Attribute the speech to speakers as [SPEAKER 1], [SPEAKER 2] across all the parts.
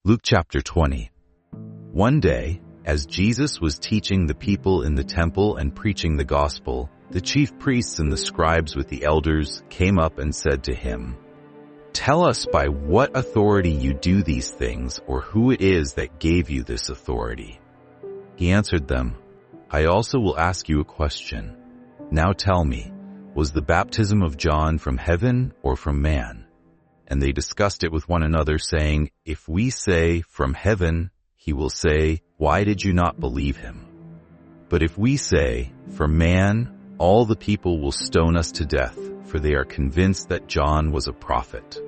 [SPEAKER 1] Luke chapter 20. One day, as Jesus was teaching the people in the temple and preaching the gospel, the chief priests and the scribes with the elders came up and said to him, "Tell us by what authority you do these things, or who it is that gave you this authority." He answered them, "I also will ask you a question. Now tell me, was the baptism of John from heaven or from man?" And they discussed it with one another, saying, "If we say, 'From heaven,' he will say, 'Why did you not believe him?' But if we say, 'From man,' all the people will stone us to death, for they are convinced that John was a prophet."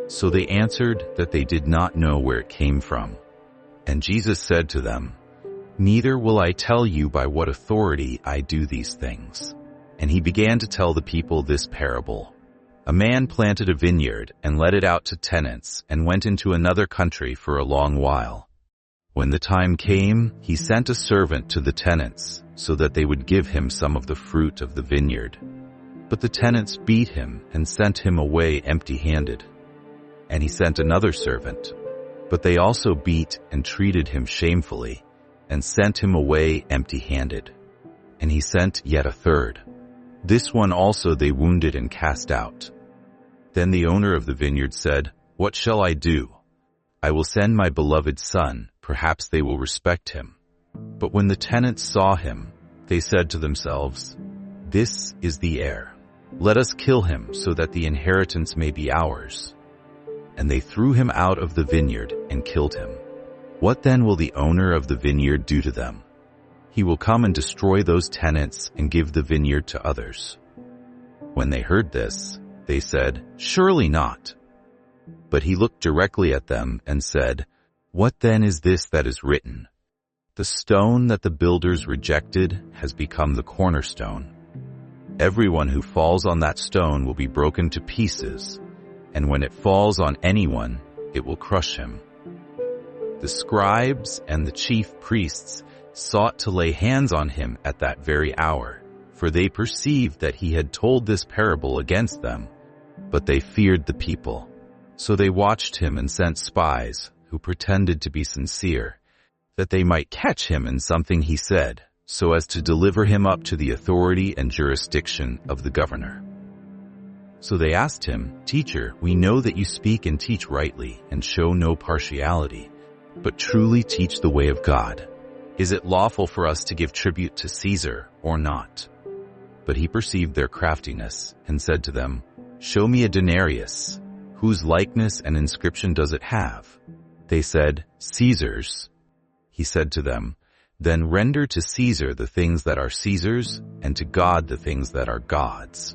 [SPEAKER 1] So they answered that they did not know where it came from. And Jesus said to them, "Neither will I tell you by what authority I do these things." And he began to tell the people this parable. A man planted a vineyard and let it out to tenants and went into another country for a long while. When the time came, he sent a servant to the tenants so that they would give him some of the fruit of the vineyard. But the tenants beat him and sent him away empty-handed. And he sent another servant, but they also beat and treated him shamefully and sent him away empty-handed. And he sent yet a third. This one also they wounded and cast out. Then the owner of the vineyard said, "What shall I do? I will send my beloved son, perhaps they will respect him." But when the tenants saw him, they said to themselves, "This is the heir. Let us kill him so that the inheritance may be ours." And they threw him out of the vineyard and killed him. What then will the owner of the vineyard do to them? He will come and destroy those tenants and give the vineyard to others. When they heard this, they said, "Surely not." But he looked directly at them and said, "What then is this that is written? The stone that the builders rejected has become the cornerstone. Everyone who falls on that stone will be broken to pieces, and when it falls on anyone, it will crush him." The scribes and the chief priests sought to lay hands on him at that very hour, for they perceived that he had told this parable against them, but they feared the people. So they watched him and sent spies, who pretended to be sincere, that they might catch him in something he said, so as to deliver him up to the authority and jurisdiction of the governor. So they asked him, "Teacher, we know that you speak and teach rightly and show no partiality, but truly teach the way of God. Is it lawful for us to give tribute to Caesar or not?" But he perceived their craftiness and said to them, "Show me a denarius. Whose likeness and inscription does it have?" They said, "Caesar's." He said to them, "Then render to Caesar the things that are Caesar's, and to God the things that are God's."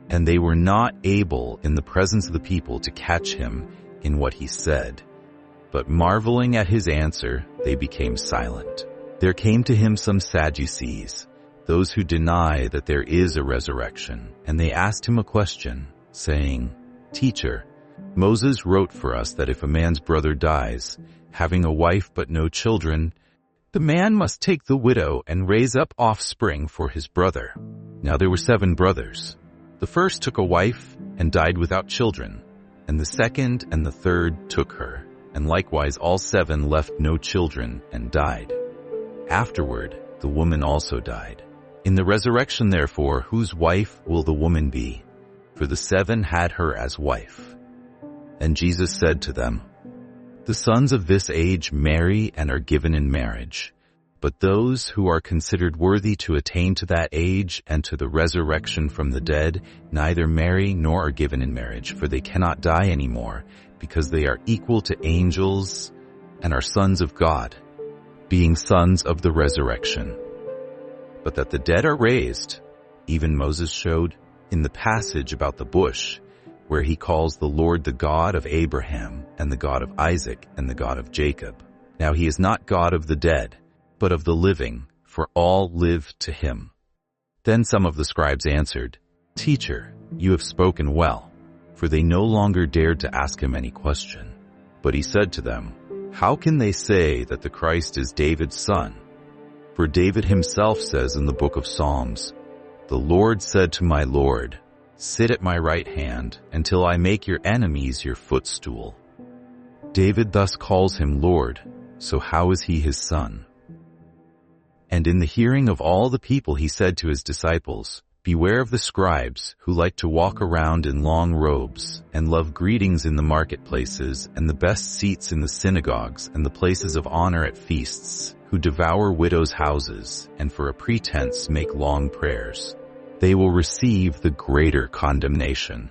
[SPEAKER 1] And they were not able in the presence of the people to catch him in what he said. But marveling at his answer, they became silent. There came to him some Sadducees, those who deny that there is a resurrection, and they asked him a question, saying, "Teacher, Moses wrote for us that if a man's brother dies, having a wife but no children, the man must take the widow and raise up offspring for his brother. Now there were 7 brothers. The first took a wife and died without children, and the second and the third took her, and likewise all 7 left no children and died. Afterward, the woman also died. In the resurrection, therefore, whose wife will the woman be? For the 7 had her as wife." And Jesus said to them, "The sons of this age marry and are given in marriage, but those who are considered worthy to attain to that age and to the resurrection from the dead neither marry nor are given in marriage, for they cannot die anymore, because they are equal to angels and are sons of God, being sons of the resurrection. But that the dead are raised, even Moses showed in the passage about the bush, where he calls the Lord the God of Abraham and the God of Isaac and the God of Jacob. Now he is not God of the dead, but of the living, for all live to him." Then some of the scribes answered, "Teacher, you have spoken well," for they no longer dared to ask him any question. But he said to them, "How can they say that the Christ is David's son? For David himself says in the book of Psalms, 'The Lord said to my Lord, sit at my right hand until I make your enemies your footstool.' David thus calls him Lord, so how is he his son? And in the hearing of all the people he said to his disciples, Beware of the scribes, who like to walk around in long robes, and love greetings in the marketplaces, and the best seats in the synagogues, and the places of honor at feasts, who devour widows' houses, and for a pretense make long prayers. They will receive the greater condemnation.